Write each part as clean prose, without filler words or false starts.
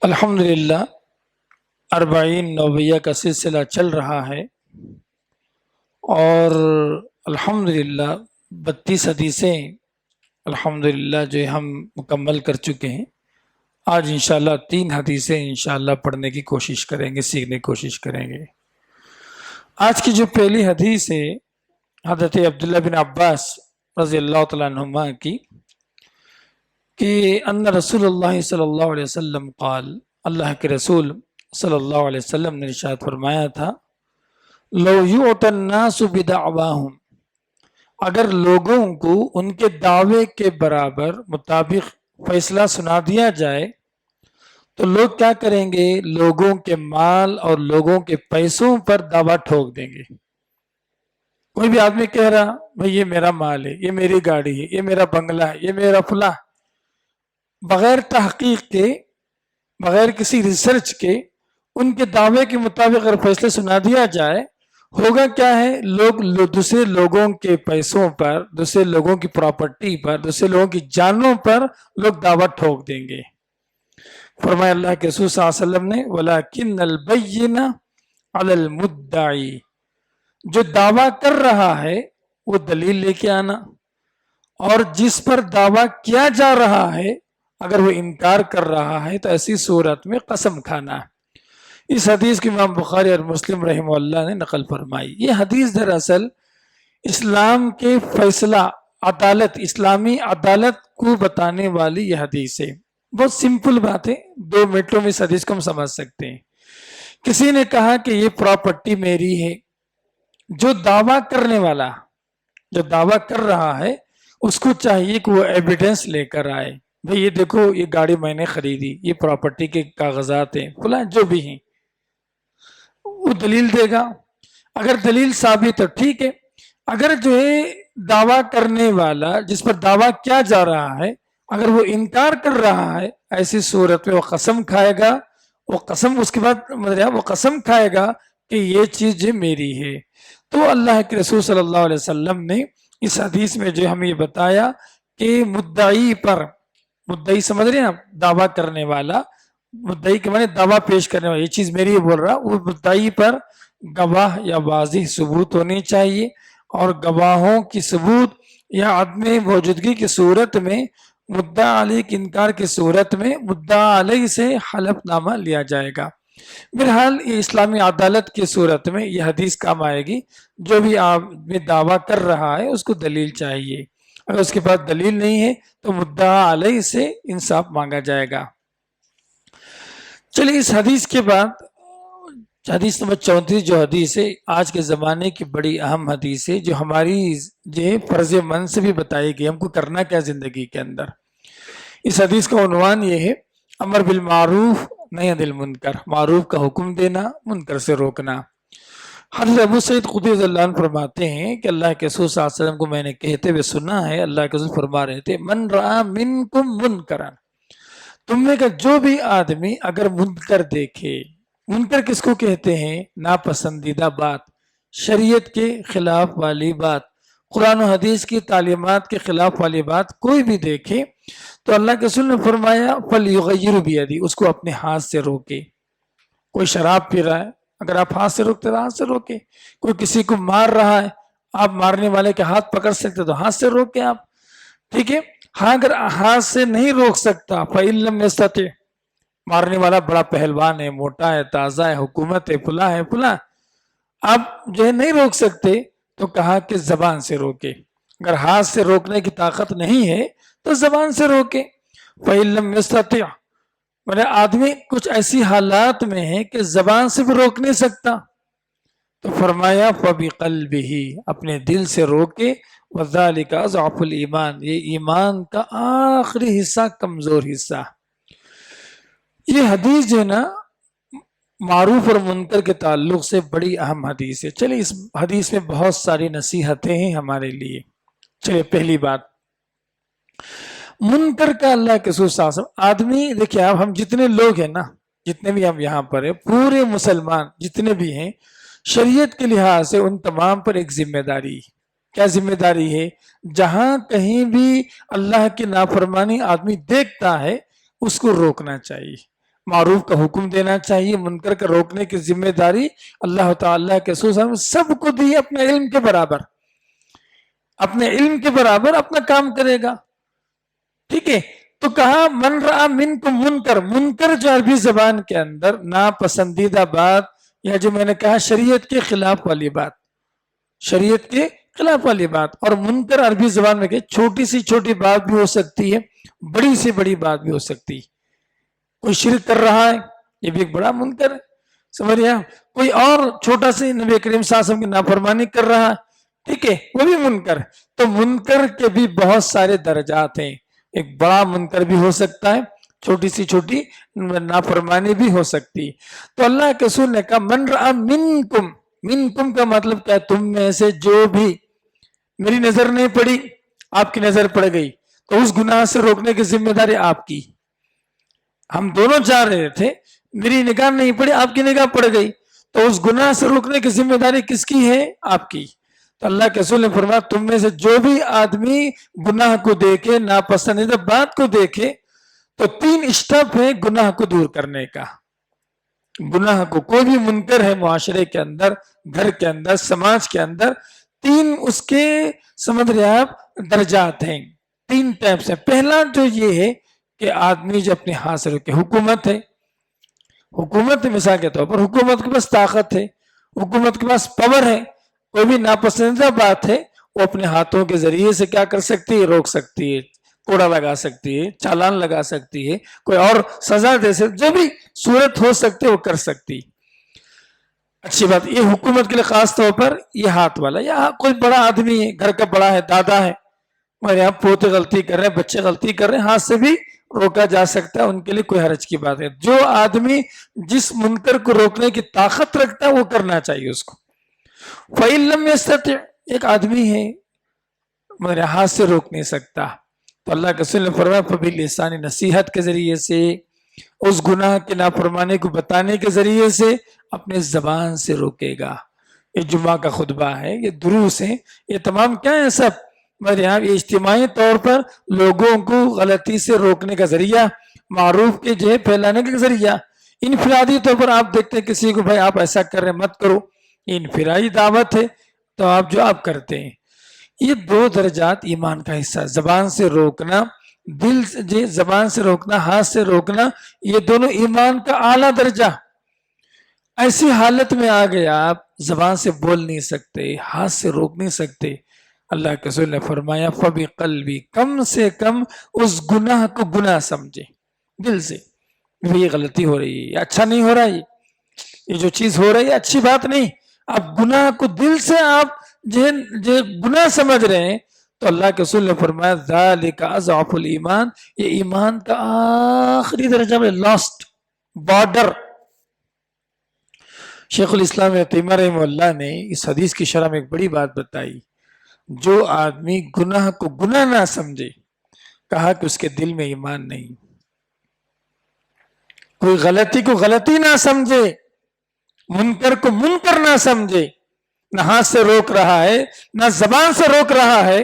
الحمدللہ اربعین نویہ کا سلسلہ چل رہا ہے اور الحمدللہ 32 حدیثیں الحمدللہ جو ہم مکمل کر چکے ہیں۔ آج انشاءاللہ 3 حدیثیں انشاءاللہ پڑھنے کی کوشش کریں گے، سیکھنے کی کوشش کریں گے۔ آج کی جو پہلی حدیث ہے حضرت عبداللہ بن عباس رضی اللہ تعالیٰ عنہما کی کہ ان رسول اللہ صلی اللہ علیہ وسلم قال، اللہ کے رسول صلی اللہ علیہ وسلم نے ارشاد فرمایا تھا، لو یعطی الناس بدعواہم، اگر لوگوں کو ان کے دعوے کے برابر مطابق فیصلہ سنا دیا جائے تو لوگ کیا کریں گے؟ لوگوں کے مال اور لوگوں کے پیسوں پر دعویٰ ٹھوک دیں گے۔ کوئی بھی آدمی کہہ رہا بھئی یہ میرا مال ہے، یہ میری گاڑی ہے، یہ میرا بنگلہ ہے، یہ میرا فلاں، بغیر تحقیق کے، بغیر کسی ریسرچ کے ان کے دعوے کے مطابق اگر فیصلے سنا دیا جائے، ہوگا کیا ہے؟ لوگ دوسرے لوگوں کے پیسوں پر، دوسرے لوگوں کی پراپرٹی پر، دوسرے لوگوں کی جانوں پر لوگ دعویٰ ٹھوک دیں گے۔ فرمایا اللہ کے رسول صلی اللہ علیہ وسلم نے، وَلَكِنَّ الْبَيِّنَ عَلَى الْمُدَّعِي، جو دعویٰ کر رہا ہے وہ دلیل لے کے آنا، اور جس پر دعویٰ کیا جا رہا ہے اگر وہ انکار کر رہا ہے تو ایسی صورت میں قسم کھانا۔ اس حدیث کی امام بخاری اور مسلم رحمہ اللہ نے نقل فرمائی۔ یہ حدیث دراصل اسلام کے فیصلہ، عدالت، اسلامی عدالت کو بتانے والی یہ حدیث ہے۔ بہت سمپل بات ہے، 2 منٹوں میں اس حدیث کو ہم سمجھ سکتے ہیں۔ کسی نے کہا کہ یہ پراپرٹی میری ہے، جو دعویٰ کرنے والا، جو دعویٰ کر رہا ہے، اس کو چاہیے کہ وہ ایویڈنس لے کر آئے، بھئی یہ دیکھو یہ گاڑی میں نے خریدی، یہ پراپرٹی کے کاغذات ہیں فلاں جو بھی ہیں، وہ دلیل دے گا۔ اگر دلیل ثابت ہے ٹھیک ہے، اگر جو ہے دعویٰ کرنے والا جس پر دعویٰ کیا جا رہا ہے اگر وہ انکار کر رہا ہے، ایسی صورت میں وہ قسم کھائے گا، وہ قسم اس کے بعد وہ قسم کھائے گا کہ یہ چیز جو میری ہے۔ تو اللہ کے رسول صلی اللہ علیہ وسلم نے اس حدیث میں جو ہمیں یہ بتایا کہ مدعی پر، مدعی سمجھ رہے ہیں آپ، دعویٰ کرنے والا، مدعی کے معنی دعویٰ پیش کرنے والا، یہ چیز میری ہے بول رہا، وہ مدعی پر گواہ یا واضح ثبوت ہونی چاہیے، اور گواہوں کی ثبوت یا عدم موجودگی کی صورت میں مدعا علیہ کے انکار کی صورت میں مدعا علیہ سے حلف نامہ لیا جائے گا۔ بہرحال یہ اسلامی عدالت کی صورت میں یہ حدیث کام آئے گی۔ جو بھی آدمی دعویٰ کر رہا ہے اس کو دلیل چاہیے، اگر اس کے پاس دلیل نہیں ہے تو مدعا علیہ سے انصاف مانگا جائے گا۔ چلیے اس حدیث کے بعد حدیث نمبر 34 جو حدیث ہے آج کے زمانے کی بڑی اہم حدیث ہے، جو ہماری جو فرض من سے بھی بتائی گئی، ہم کو کرنا کیا زندگی کے اندر۔ اس حدیث کا عنوان یہ ہے، امر بالمعروف نہی عن المنکر، معروف کا حکم دینا، منکر سے روکنا۔ حضرت ابو سعید خدری رضی اللہ عنہ فرماتے ہیں کہ اللہ کے رسول صلی اللہ علیہ وسلم کو میں نے کہتے ہوئے سنا ہے، اللہ کے رسول فرما رہے تھے، من رأى منکم منکرا، تم میں کا جو بھی آدمی اگر منکر دیکھے، منکر کس کو کہتے ہیں؟ ناپسندیدہ بات، شریعت کے خلاف والی بات، قرآن و حدیث کی تعلیمات کے خلاف والی بات کوئی بھی دیکھے تو اللہ کے رسول نے فرمایا فَلْيُغَيِّرْ بِيَدِهِ، اس کو اپنے ہاتھ سے روکے۔ کوئی شراب پی رہا ہے، اگر آپ ہاتھ سے روکتے تو ہاتھ سے روکے۔ کوئی کسی کو مار رہا ہے، آپ مارنے والے کے ہاتھ پکڑ سکتے تو ہاتھ سے روکے آپ، ٹھیک ہے۔ ہاں اگر ہاتھ سے نہیں روک سکتا فَإِن لَمْ يَسْتَطِعْ، مارنے والا بڑا پہلوان ہے، موٹا ہے، تازہ ہے، حکومت ہے، فلاں ہے فلاں، آپ جو ہے نہیں روک سکتے تو کہا کہ زبان سے روکے۔ اگر ہاتھ سے روکنے کی طاقت نہیں ہے تو زبان سے روکے۔ فَإِن لَمْ يَسْتَطِعْ، مطلب آدمی کچھ ایسی حالات میں ہے کہ زبان سے بھی روک نہیں سکتا تو فرمایا فَبِقَلْبِهِ، اپنے دل سے روکے، وَذَلِكَ أَضْعَفُ الْإِيمَانِ، یہ ایمان کا آخری حصہ، کمزور حصہ۔ یہ حدیث جو ہے نا معروف اور منکر کے تعلق سے بڑی اہم حدیث ہے۔ چلیے اس حدیث میں بہت ساری نصیحتیں ہیں ہمارے لیے۔ چلیے پہلی بات، منکر کا اللہ کے رسول صلی اللہ علیہ وسلم، آدمی دیکھیں آپ، ہم جتنے لوگ ہیں نا، جتنے بھی ہم یہاں پر ہیں، پورے مسلمان جتنے بھی ہیں، شریعت کے لحاظ سے ان تمام پر ایک ذمہ داری۔ کیا ذمہ داری ہے؟ جہاں کہیں بھی اللہ کی نافرمانی آدمی دیکھتا ہے اس کو روکنا چاہیے۔ معروف کا حکم دینا چاہیے، منکر کا روکنے کی ذمہ داری اللہ تعالیٰ کے رسول صلی اللہ علیہ وسلم سب کو دی اپنے علم کے برابر، اپنے علم کے برابر اپنا کام کرے گا. ٹھیک ہے، تو کہا من رأى منکم منکر، منکر جو عربی زبان کے اندر ناپسندیدہ بات، یا جو میں نے کہا شریعت کے خلاف والی بات، شریعت کے خلاف والی بات. اور منکر عربی زبان میں کہ چھوٹی سی چھوٹی بات بھی ہو سکتی ہے، بڑی سی بڑی بات بھی ہو سکتی ہے. کوئی شرک کر رہا ہے، یہ بھی ایک بڑا منکر ہے، سمجھ رہے ہیں. کوئی اور چھوٹا سی نبی کریم صلی اللہ علیہ وسلم کی نافرمانی کر رہا ہے، ٹھیک ہے، وہ بھی منکر. تو منکر کے بھی بہت سارے درجات ہیں. ایک بڑا منکر بھی ہو سکتا ہے، چھوٹی سی چھوٹی نافرمانی بھی ہو سکتی. تو اللہ کے رسول نے کہا من رأى منکم، منکم کا مطلب کیا ہے؟ تم میں سے جو بھی، میری نظر نہیں پڑی آپ کی نظر پڑ گئی، تو اس گناہ سے روکنے کی ذمہ داری آپ کی. ہم دونوں جا رہے تھے، میری نگاہ نہیں پڑی آپ کی نگاہ پڑ گئی، تو اس گناہ سے روکنے کی ذمہ داری کس کی ہے؟ آپ کی. تو اللہ کے رسول نے فرمایا تم میں سے جو بھی آدمی گناہ کو دیکھے، ناپسندیدہ بات کو دیکھے، تو 3 اسٹیپ ہے گناہ کو دور کرنے کا. گناہ کو، کوئی بھی منکر ہے معاشرے کے اندر، گھر کے اندر، سماج کے اندر، 3 اس کے سمجھ رہے آپ درجات ہیں، 3 ٹائپس ہیں. پہلا جو یہ ہے کہ آدمی جو اپنے ہاتھ سے روکے. حکومت ہے، حکومت مثال کے طور پر حکومت کے پاس طاقت ہے، حکومت کے پاس پاور ہے، کوئی بھی ناپسندیدہ بات ہے وہ اپنے ہاتھوں کے ذریعے سے کیا کر سکتی ہے؟ روک سکتی ہے، کوڑا لگا سکتی ہے، چالان لگا سکتی ہے، کوئی اور سزا دے سکتی، جو بھی صورت ہو سکتی ہے وہ کر سکتی. اچھی بات. یہ حکومت کے لیے خاص طور پر یہ ہاتھ والا، یا کوئی بڑا آدمی ہے، گھر کا بڑا ہے، دادا ہے، اور یہاں پوتے غلطی کر رہے ہیں، بچے غلطی کر رہے ہیں، ہاتھ سے بھی روکا جا سکتا ہے، ان کے لیے کوئی حرج کی بات ہے. جو آدمی جس منکر کو روکنے کی طاقت رکھتا ہے وہ کرنا چاہیے اس کو. فَإِن لَمْ يَسْتَطِعْ، ایک آدمی ہے مگر ہاتھ سے روک نہیں سکتا، تو اللہ کے رسول نے فرمایا فَبِلِسَانِ، نصیحت کے ذریعے سے، اس گناہ کے نافرمانے کو بتانے کے ذریعے سے اپنے زبان سے روکے گا. یہ جمعہ کا خطبہ ہے، یہ دروس ہیں، یہ تمام کیا ہے؟ سب مگر یہاں یہ اجتماعی طور پر لوگوں کو غلطی سے روکنے کا ذریعہ، معروف کے جو ہے پھیلانے کا ذریعہ. انفرادی طور پر آپ دیکھتے ہیں کسی کو بھائی آپ ایسا کر رہے مت کرو، یہ انفرادی دعوت ہے، تو آپ جو آپ کرتے ہیں. یہ 2 درجات ایمان کا حصہ، زبان سے روکنا، دل سے، زبان سے روکنا، ہاتھ سے روکنا، یہ دونوں ایمان کا اعلیٰ درجہ. ایسی حالت میں آ گئے آپ زبان سے بول نہیں سکتے، ہاتھ سے روک نہیں سکتے. اللہ کے رسول نے فرمایا فَبِقَلْبِ، کم سے کم اس گناہ کو گناہ سمجھے دل سے، یہ غلطی ہو رہی ہے، یہ اچھا نہیں ہو رہا ہے، یہ جو چیز ہو رہی ہے اچھی بات نہیں. اب گناہ کو دل سے آپ جو گناہ سمجھ رہے ہیں، تو اللہ کے رسول نے فرمایا ذَلِكَ أَضْعَفُ الْإِيمَانِ، یہ ایمان کا آخری درجہ میں، لاسٹ بارڈر. شیخ الاسلام ابن تیمیہ رحمہ اللہ نے اس حدیث کی شرح میں ایک بڑی بات بتائی. جو آدمی گناہ کو گناہ نہ سمجھے، کہا کہ اس کے دل میں ایمان نہیں. کوئی غلطی کو غلطی نہ سمجھے، منکر کو منکر نہ سمجھے، نہ ہاتھ سے روک رہا ہے نہ زبان سے روک رہا ہے،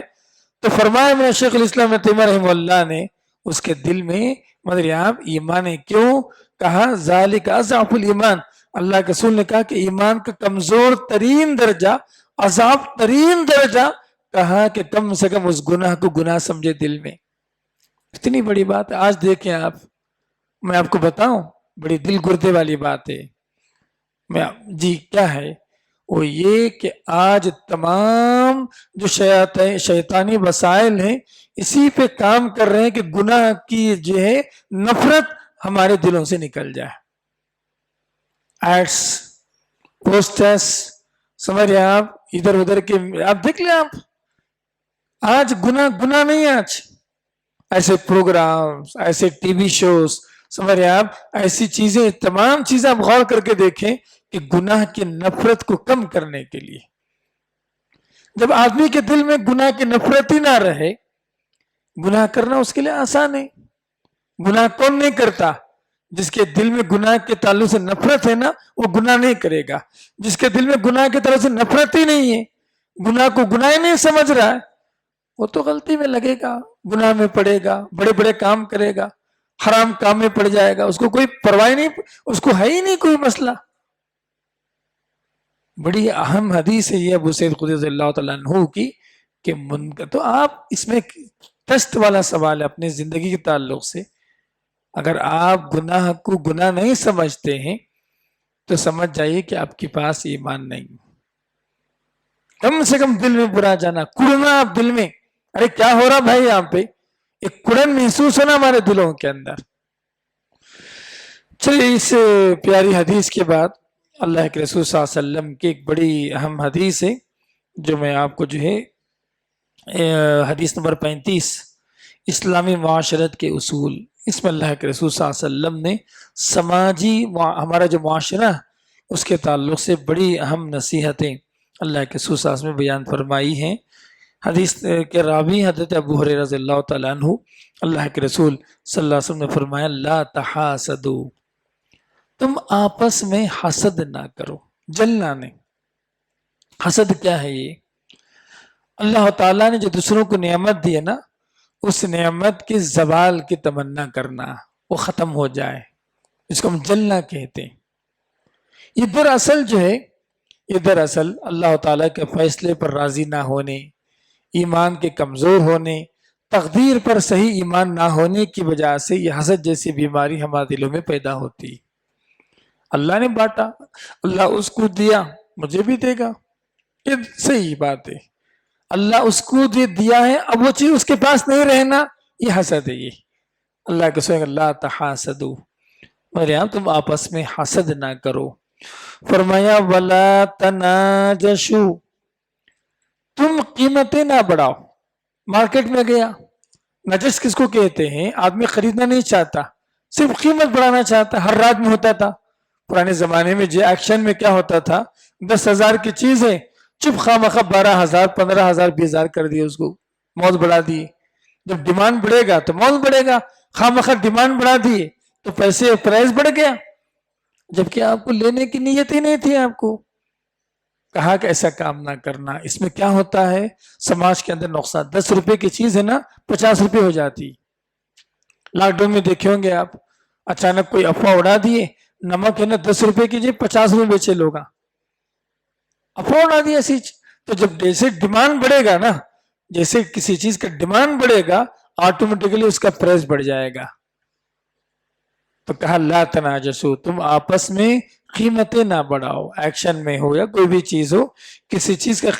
تو فرمایا میں شیخ الاسلام ابن تیمیہ رحمہ اللہ نے اس کے دل میں مگر آپ ایمان ہے. کیوں کہا ذالک اضعف الایمان؟ اللہ کے رسول نے کہا کہ ایمان کا کمزور ترین درجہ، اضعف ترین درجہ، کہا کہ کم سے کم اس گناہ کو گناہ سمجھے دل میں. اتنی بڑی بات ہے. آج دیکھیں آپ، میں آپ کو بتاؤں، بڑی دل گردے والی بات ہے. جی کیا ہے وہ؟ یہ کہ آج تمام جو شیطانی وسائل ہیں اسی پہ کام کر رہے ہیں کہ گناہ کی جو ہے نفرت ہمارے دلوں سے نکل جائے. ایڈس، پوسٹرس، سمجھ رہے آپ، ادھر ادھر کے آپ دیکھ لیں. آپ آج گناہ نہیں ہے، آج ایسے پروگرامز، ایسے ٹی وی شوز، سمجھ رہے آپ، ایسی چیزیں، تمام چیزیں آپ غور کر کے دیکھیں کہ گناہ کی نفرت کو کم کرنے کے لیے. جب آدمی کے دل میں گناہ کی نفرت ہی نہ رہے، گناہ کرنا اس کے لیے آسان ہے. گناہ کون نہیں کرتا؟ جس کے دل میں گناہ کے تعلق سے نفرت ہے نا، وہ گناہ نہیں کرے گا. جس کے دل میں گناہ کے تعلق سے نفرت ہی نہیں ہے، گناہ کو گناہ ہی نہیں سمجھ رہا ہے، وہ تو غلطی میں لگے گا، گناہ میں پڑے گا، بڑے بڑے کام کرے گا. حرام کام میں پڑ جائے گا، اس کو کوئی پرواہ نہیں، اس کو ہے ہی نہیں کوئی مسئلہ۔ بڑی اہم حدیث ہے یہ ابو سعید خدری رضی اللہ تعالیٰ عنہ کی کہ تو آپ اس میں ٹیسٹ والا سوال ہے اپنی زندگی کے تعلق سے۔ اگر آپ گناہ کو گناہ نہیں سمجھتے ہیں تو سمجھ جائیے کہ آپ کے پاس ایمان نہیں، کم سے کم دل میں برا جانا، کڑنا آپ دل میں، ارے کیا ہو رہا بھائی یہاں پہ، ایک کڑن محسوس ہونا ہمارے دلوں کے اندر۔ چلیے اس پیاری حدیث کے بعد اللہ کے رسول صلی اللہ علیہ وسلم کی ایک بڑی اہم حدیث ہے جو میں آپ کو جو ہے حدیث نمبر 35 اسلامی معاشرت کے اصول، اس میں اللہ کے رسول صلی اللہ علیہ وسلم نے سماجی ہمارا جو معاشرہ اس کے تعلق سے بڑی اہم نصیحتیں اللہ کے رسول صلی اللہ علیہ وسلم نے بیان فرمائی ہیں۔ حدیث کے راوی حضرت ابو ہریرہ رضی اللہ تعالیٰ عنہ، اللہ کے رسول صلی اللہ علیہ وسلم نے فرمایا لا تحاسدوا، تم آپس میں حسد نہ کرو، جلنا نہیں۔ حسد کیا ہے یہ؟ اللہ تعالیٰ نے جو دوسروں کو نعمت دی ہے نا، اس نعمت کے زوال کی تمنا کرنا، وہ ختم ہو جائے، اس کو ہم جلنا کہتے ہیں۔ یہ دراصل جو ہے، یہ دراصل اللہ تعالیٰ کے فیصلے پر راضی نہ ہونے، ایمان کے کمزور ہونے، تقدیر پر صحیح ایمان نہ ہونے کی وجہ سے یہ حسد جیسی بیماری ہمارے دلوں میں پیدا ہوتی۔ اللہ نے بانٹا، اللہ اس کو دیا، مجھے بھی دے گا، یہ صحیح بات ہے۔ اللہ اس کو دیا ہے، اب وہ چیز اس کے پاس نہیں رہنا، یہ حسد ہے۔ یہ اللہ کے سوئے اللہ تحاسدوا، میرے یہاں تم آپس میں حسد نہ کرو۔ فرمایا ولا تناجشوا، تم قیمتیں نہ بڑھاؤ۔ مارکیٹ میں گیا، نجش کس کو کہتے ہیں؟ آدمی خریدنا نہیں چاہتا، صرف قیمت بڑھانا چاہتا۔ ہر رات میں ہوتا تھا پرانے زمانے میں، جے ایکشن میں کیا ہوتا تھا، 10,000 کی چیز ہے، چپ خواہ 12,000 15,000 20,000 کر دیے، اس کو مول بڑھا دیے۔ جب ڈیمانڈ بڑھے گا تو مول بڑھے گا، خواہ ڈیمانڈ بڑھا دیے تو پیسے پرائز بڑھ گیا، جبکہ آپ کو لینے کی نیت ہی نہیں تھی۔ آپ کو کہا کہ ایسا کام نہ کرنا۔ اس میں کیا ہوتا ہے سماج کے اندر نقصان، 10 روپے کی چیز ہے نا 50 روپے ہو جاتی۔ لاک ڈاؤن میں دیکھے ہوں گے آپ، اچانک کوئی افواہ اڑا دیے، نمک ہے نا 10 روپے کی جی 50 روپے بیچے لوگ، افواہ اڑا دی ایسی۔ تو جب جیسے ڈیمانڈ بڑھے گا نا، جیسے کسی چیز کا ڈیمانڈ بڑھے گا، آٹومیٹکلی اس کا پرائس بڑھ جائے گا۔ تو کہا لا تناجسو، تم آپس میں قیمتیں نہ بڑھاؤ۔ ایکشن میں ہو یا کوئی بھی چیز ہو، کسی چیز کا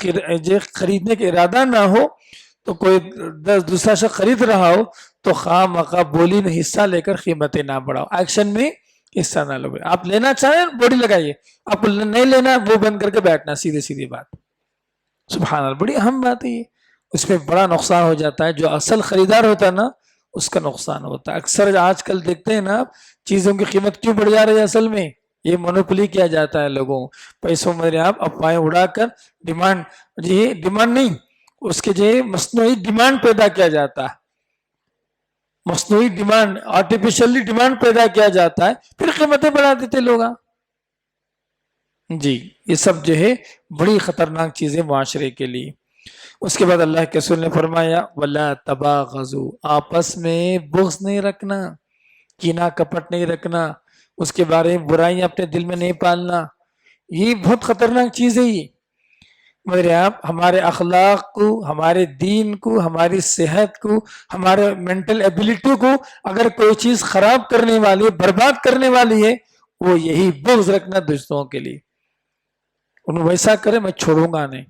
خریدنے کا ارادہ نہ ہو تو کوئی دوسرا شخص خرید رہا ہو تو خواہ مخواہ بولی میں حصہ لے کر قیمتیں نہ بڑھاؤ، ایکشن میں حصہ نہ لو۔ آپ لینا چاہیں بوڑی لگائیے، آپ کو نہیں لینا وہ بند کر کے بیٹھنا، سیدھی سیدھی بات۔ سبحان اللہ، بڑی اہم بات ہے یہ۔ اس میں بڑا نقصان ہو جاتا ہے، جو اصل خریدار ہوتا ہے نا اس کا نقصان ہوتا ہے۔ اکثر آج کل دیکھتے ہیں نا چیزوں کی قیمت کیوں بڑھ جا رہی ہے، اصل میں یہ مونوپولی کیا جاتا ہے لوگوں، پیسوں میں آپ افواہیں اڑا کر ڈیمانڈ، جی ڈیمانڈ نہیں، اس کے جو مصنوعی ڈیمانڈ پیدا کیا جاتا ہے، مصنوعی ڈیمانڈ، آرٹیفیشلی ڈیمانڈ پیدا کیا جاتا ہے، پھر قیمتیں بڑھا دیتے لوگ۔ جی یہ سب جو ہے بڑی خطرناک چیزیں معاشرے کے لیے۔ اس کے بعد اللہ کے رسول نے فرمایا وَلَا تَبَاغَضُوا، آپس میں بغض نہیں رکھنا، کینہ کپٹ نہیں رکھنا، اس کے بارے میں برائیاں اپنے دل میں نہیں پالنا، یہ بہت خطرناک چیز ہے۔ یہ میرے آپ ہمارے اخلاق کو، ہمارے دین کو، ہماری صحت کو، ہمارے مینٹل ایبیلٹی کو اگر کوئی چیز خراب کرنے والی ہے، برباد کرنے والی ہے، وہ یہی بغض رکھنا دوسروں کے لیے۔ انہوں ویسا کرے میں چھوڑوں گا نہیں،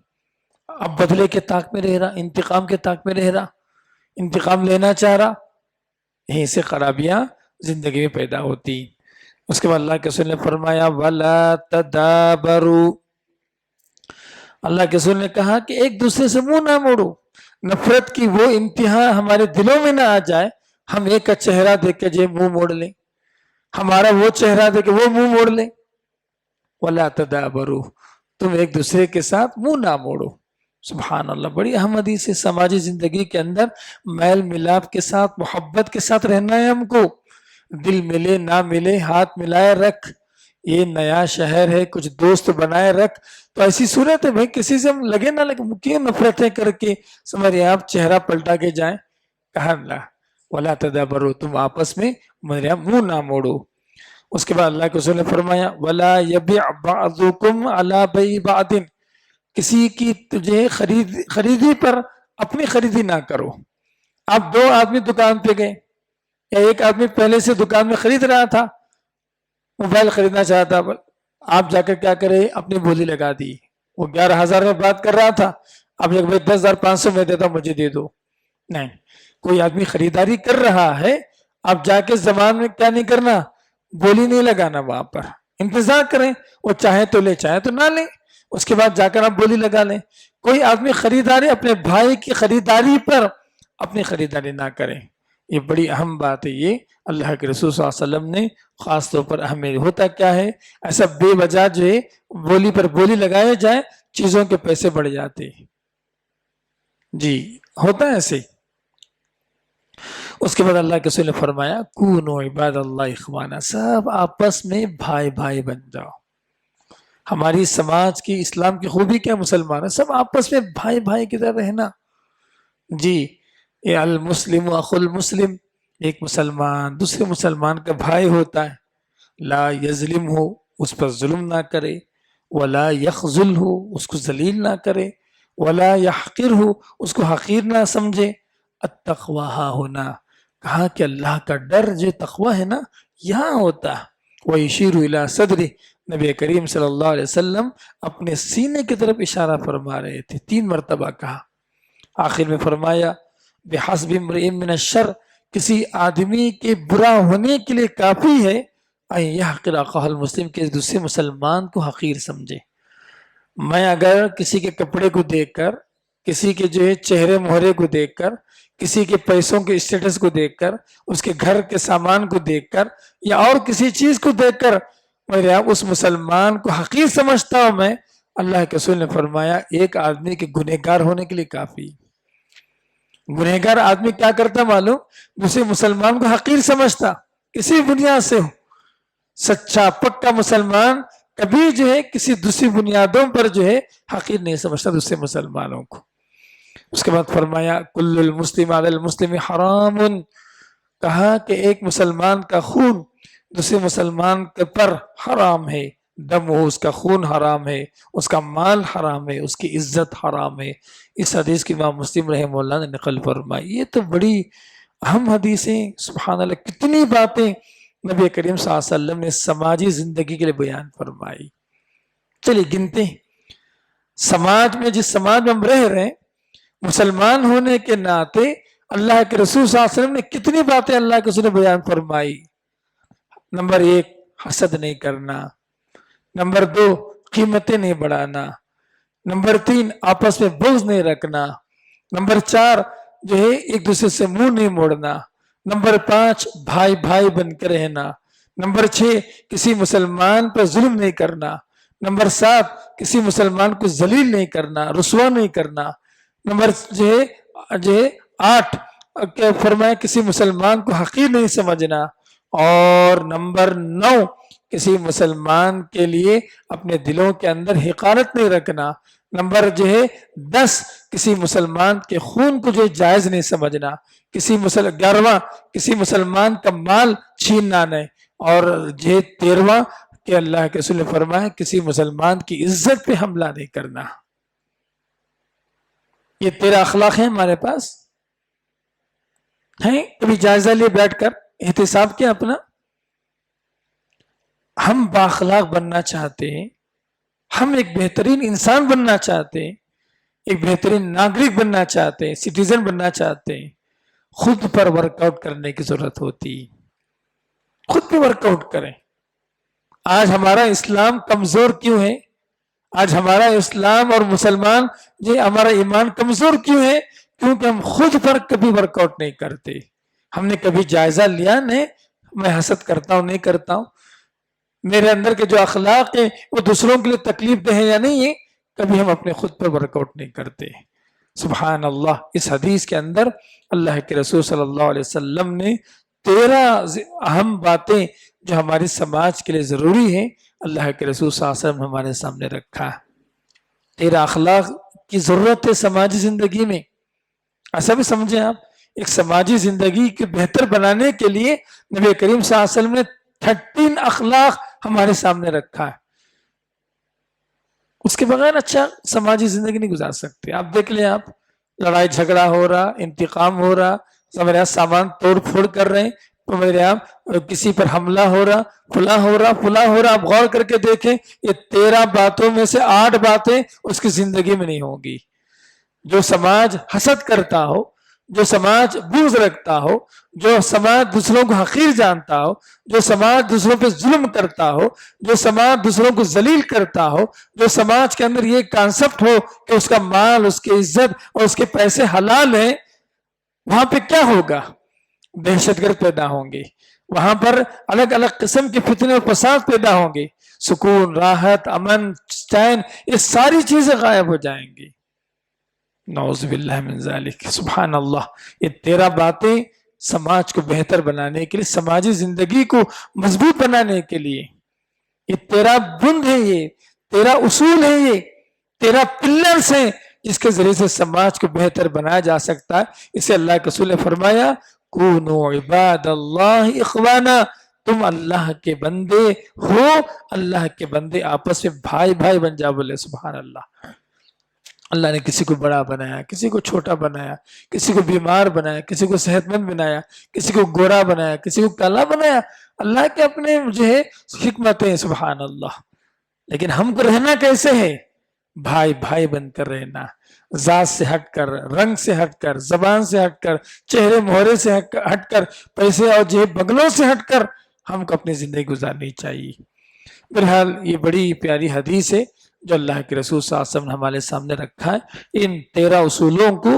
اب بدلے کے طاق میں رہ رہا، انتقام کے طاق میں رہ رہا، انتقام لینا چاہ رہا، یہیں سے خرابیاں زندگی میں پیدا ہوتی۔ اس کے بعد اللہ کے رسول نے فرمایا وَلَا تَدَابَرُوا، اللہ کے رسول نے کہا کہ ایک دوسرے سے منہ نہ موڑو، نفرت کی وہ انتہا ہمارے دلوں میں نہ آ جائے، ہم ایک کا چہرہ دیکھ کے جو منہ موڑ لیں، ہمارا وہ چہرہ دیکھ کے وہ منہ موڑ لیں۔ وَلَا تَدَابَرُوا، تم ایک دوسرے کے ساتھ منہ نہ موڑو۔ سبحان اللہ، بڑی اہم حدیث ہے۔ سماجی زندگی کے اندر میل ملاپ کے ساتھ، محبت کے ساتھ رہنا ہے ہم کو، دل ملے نہ ملے ہاتھ ملائے رکھ، یہ نیا شہر ہے، کچھ دوست بنائے رکھ۔ تو ایسی صورت ہے بھائی کسی سے ہم لگے نہ لگے، کیوں نفرتیں کر کے سمجھے آپ چہرہ پلٹا کے جائیں؟ کہا اللہ ولا تدابروا، تم آپس میں میرا منہ نہ موڑو۔ اس کے بعد اللہ کے رسول نے فرمایا ولا یبیع بعضکم علی بیع بعض، کسی کی تجھے خریدی پر اپنی خریدی نہ کرو۔ آپ دو آدمی دکان پہ گئے، یا ایک آدمی پہلے سے دکان میں خرید رہا تھا، موبائل خریدنا چاہتا، آپ جا کر کیا کرے، اپنی بولی لگا دی۔ وہ 11,000 میں بات کر رہا تھا، آپ جب 10,500 میں دیتا مجھے دے دو۔ نہیں، کوئی آدمی خریداری کر رہا ہے، آپ جا کے زبان میں کیا نہیں کرنا، بولی نہیں لگانا، وہاں پر انتظار کریں، وہ چاہے تو لے چاہے تو نہ لیں، اس کے بعد جا کر آپ بولی لگا لیں۔ کوئی آدمی خریداری اپنے بھائی کی خریداری پر اپنی خریداری نہ کریں، یہ بڑی اہم بات ہے۔ یہ اللہ کے رسول صلی اللہ علیہ وسلم نے خاص طور پر ہمیں، ہوتا کیا ہے ایسا بے وجہ جو ہے بولی پر بولی لگائے جائے، چیزوں کے پیسے بڑھ جاتے ہیں، جی ہوتا ہے ایسے۔ اس کے بعد اللہ کے رسول نے فرمایا کونوا عباد اللہ اخوانا، سب آپس میں بھائی بھائی بن جاؤ۔ ہماری سماج کی، اسلام کی خوبی کیا، مسلمان ہے سب آپس میں بھائی بھائی کی طرح رہنا، جی۔ یہ المسلم اخو المسلم، ایک مسلمان دوسرے مسلمان کا بھائی ہوتا ہے، لا یظلم ہو، اس پر ظلم نہ کرے، ولا یخذل ہو، اس کو ذلیل نہ کرے، ولا یحقر ہو، اس کو حقیر نہ سمجھے۔ التقوی ہا ہونا، کہا کہ اللہ کا ڈر جو تقوی ہے نا یہاں ہوتا ہے۔ وَيُشِيرُ إِلَىٰ صَدْرِهِ، نبی کریم صلی اللہ علیہ وسلم اپنے سینے کی طرف اشارہ فرما رہے تھے، 3 مرتبہ کہا۔ آخر میں فرمایا بحسب امرئ من الشر، کسی آدمی کے برا ہونے کے لیے کافی ہے ان یحقر اخاہ المسلم، کہ دوسرے مسلمان کو حقیر سمجھے۔ میں اگر کسی کے کپڑے کو دیکھ کر، کسی کے جو ہے چہرے مہرے کو دیکھ کر، کسی کے پیسوں کے اسٹیٹس کو دیکھ کر، اس کے گھر کے سامان کو دیکھ کر، یا اور کسی چیز کو دیکھ کر میرے اس مسلمان کو حقیر سمجھتا ہوں میں، اللہ کے رسول نے فرمایا ایک آدمی کے گنہگار ہونے کے لیے کافی۔ گنہگار آدمی کیا کرتا معلوم، دوسرے مسلمان کو حقیر سمجھتا، کسی بنیاد سے ہو۔ سچا پکا مسلمان کبھی جو ہے کسی دوسری بنیادوں پر جو ہے حقیر نہیں سمجھتا دوسرے مسلمانوں کو۔ اس کے بعد فرمایا کل المسلم علی المسلم حرام، کہا کہ ایک مسلمان کا خون دوسرے مسلمان کے پر حرام ہے، دم ہو، اس کا خون حرام ہے، اس کا مال حرام ہے، اس کی عزت حرام ہے۔ اس حدیث کی امام مسلم رحمہ اللہ نے نقل فرمائی۔ یہ تو بڑی اہم حدیثیں، سبحان اللہ، کتنی باتیں نبی کریم صلی اللہ علیہ وسلم نے سماجی زندگی کے لیے بیان فرمائی۔ چلیے گنتے ہیں، سماج میں، جس سماج میں ہم رہ رہے ہیں، مسلمان ہونے کے ناطے اللہ کے رسول صلی اللہ علیہ وسلم نے کتنی باتیں اللہ کے رسول نے بیان فرمائی۔ نمبر 1 حسد نہیں کرنا، نمبر 2 قیمتیں نہیں بڑھانا، نمبر 3 آپس میں بغض نہیں رکھنا، نمبر 4 جو ہے ایک دوسرے سے منہ نہیں موڑنا، نمبر 5 بھائی بھائی بن کے رہنا، نمبر 6 کسی مسلمان پر ظلم نہیں کرنا، نمبر 7 کسی مسلمان کو ذلیل نہیں کرنا، رسوا نہیں کرنا، نمبر جو ہے 8 کیا فرمایا کسی مسلمان کو حقیر نہیں سمجھنا، اور نمبر 9 کسی مسلمان کے لیے اپنے دلوں کے اندر حقارت نہیں رکھنا، نمبر جو ہے 10 کسی مسلمان کے خون کو جو جائز نہیں سمجھنا، 11واں کسی مسلمان کا مال چھیننا نہیں، اور جو 13واں کہ اللہ کے رسول نے فرمایا کسی مسلمان کی عزت پہ حملہ نہیں کرنا۔ یہ 13 اخلاق ہیں ہمارے پاس ہیں، کبھی جائزہ لیے بیٹھ کر احتساب کیا اپنا؟ ہم بااخلاق بننا چاہتے ہیں، ہم ایک بہترین انسان بننا چاہتے ہیں، ایک بہترین ناگرک بننا چاہتے ہیں، سٹیزن بننا چاہتے ہیں، خود پر ورک آؤٹ کرنے کی ضرورت ہوتی، خود پہ ورک آؤٹ کریں۔ آج ہمارا اسلام کمزور کیوں ہے؟ آج ہمارا اسلام اور مسلمان یہ ہمارا ایمان کمزور کیوں ہے؟ کیونکہ ہم خود پر کبھی ورک آؤٹ نہیں کرتے۔ ہم نے کبھی جائزہ لیا نہیں، میں حسد کرتا ہوں نہیں کرتا ہوں، میرے اندر کے جو اخلاق ہیں وہ دوسروں کے لیے تکلیف دہ ہے یا نہیں ہے، کبھی ہم اپنے خود پر ورک آؤٹ نہیں کرتے۔ سبحان اللہ، اس حدیث کے اندر اللہ کے رسول صلی اللہ علیہ وسلم نے 13 اہم باتیں جو ہماری سماج کے لیے ضروری ہیں، اللہ کے رسول صلی اللہ علیہ وسلم ہمارے سامنے رکھا۔ 13 اخلاق کی ضرورت ہے سماجی زندگی میں۔ ایسا بھی سمجھیں آپ، ایک سماجی زندگی کے بہتر بنانے کے لیے نبی کریم صلی اللہ علیہ وسلم نے 13 اخلاق ہمارے سامنے رکھا ہے. اس کے بغیر اچھا سماجی زندگی نہیں گزار سکتے. آپ دیکھ لیں، آپ لڑائی جھگڑا ہو رہا، انتقام ہو رہا، میرے یہاں سامان توڑ پھوڑ کر رہے ہیں، میرے یہاں کسی پر حملہ ہو رہا، فلاں ہو رہا. آپ غور کر کے دیکھیں، یہ 13 باتوں میں سے 8 باتیں اس کی زندگی میں نہیں ہوں گی. جو سماج حسد کرتا ہو، جو سماج بغض رکھتا ہو، جو سماج دوسروں کو حقیر جانتا ہو، جو سماج دوسروں پہ ظلم کرتا ہو، جو سماج دوسروں کو ذلیل کرتا ہو، جو سماج کے اندر یہ کانسیپٹ ہو کہ اس کا مال، اس کی عزت اور اس کے پیسے حلال ہیں، وہاں پہ کیا ہوگا؟ دہشت گرد پیدا ہوں گے، وہاں پر الگ الگ قسم کے فتنے اور فساد پیدا ہوں گے، سکون، راحت، امن، چین، یہ ساری چیزیں غائب ہو جائیں گی. نعوذ باللہ من ذالک. سبحان اللہ. یہ 13 باتیں سماج کو بہتر بنانے کے لیے، سماجی زندگی کو مضبوط بنانے کے لیے، یہ 13 بند ہیں، یہ 13 اصول ہیں، یہ 13 پلرز ہیں جس کے ذریعے سے سماج کو بہتر بنایا جا سکتا ہے. اسے اللہ کے رسول نے فرمایا، کونوا عباد اللہ اخوانا، تم اللہ کے بندے ہو، اللہ کے بندے آپس میں بھائی بھائی بن جا. بولے سبحان اللہ. اللہ نے کسی کو بڑا بنایا، کسی کو چھوٹا بنایا، کسی کو بیمار بنایا، کسی کو صحت مند بنایا، کسی کو گورا بنایا، کسی کو کالا بنایا. اللہ کے اپنے جو ہے حکمتیں، سبحان اللہ. لیکن ہم کو رہنا کیسے ہے؟ بھائی بھائی بن کر رہنا، ذات سے ہٹ کر، رنگ سے ہٹ کر، زبان سے ہٹ کر، چہرے مہرے سے ہٹ کر، پیسے اور جیب بنگلوں سے ہٹ کر ہم کو اپنی زندگی گزارنی چاہیے. بہرحال یہ بڑی پیاری حدیث ہے جو اللہ کے رسول صلی اللہ علیہ وسلم نے ہمارے سامنے رکھا ہے. ان 13 اصولوں کو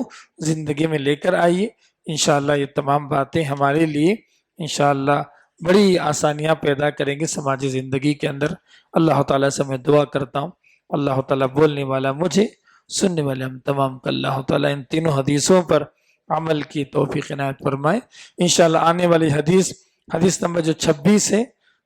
زندگی میں لے کر آئیے. انشاءاللہ یہ تمام باتیں ہمارے لیے انشاءاللہ بڑی آسانیاں پیدا کریں گے سماجی زندگی کے اندر. اللہ تعالیٰ سے میں دعا کرتا ہوں، اللہ تعالیٰ بولنے والا مجھے، سننے والے ہم تمام کا اللہ تعالیٰ ان تینوں حدیثوں پر عمل کی توفیق عنایت فرمائے. انشاءاللہ آنے والی حدیث نمبر جو 26 ہے،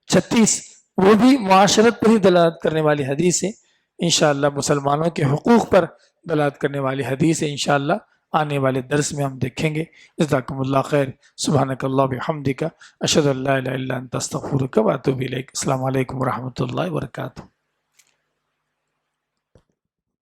36، وہ بھی معاشرت پر ہی دلالت کرنے والی حدیث ہے. انشاءاللہ مسلمانوں کے حقوق پر دلالت کرنے والی حدیث ہے. انشاءاللہ آنے والے درس میں ہم دیکھیں گے. جزاکم اللہ خیر. سبحانک اللہ بحمدک، اشہد ان لا الہ الا انت استغفرک و اتوب الیک. السلام علیکم ورحمۃ اللہ وبرکاتہ.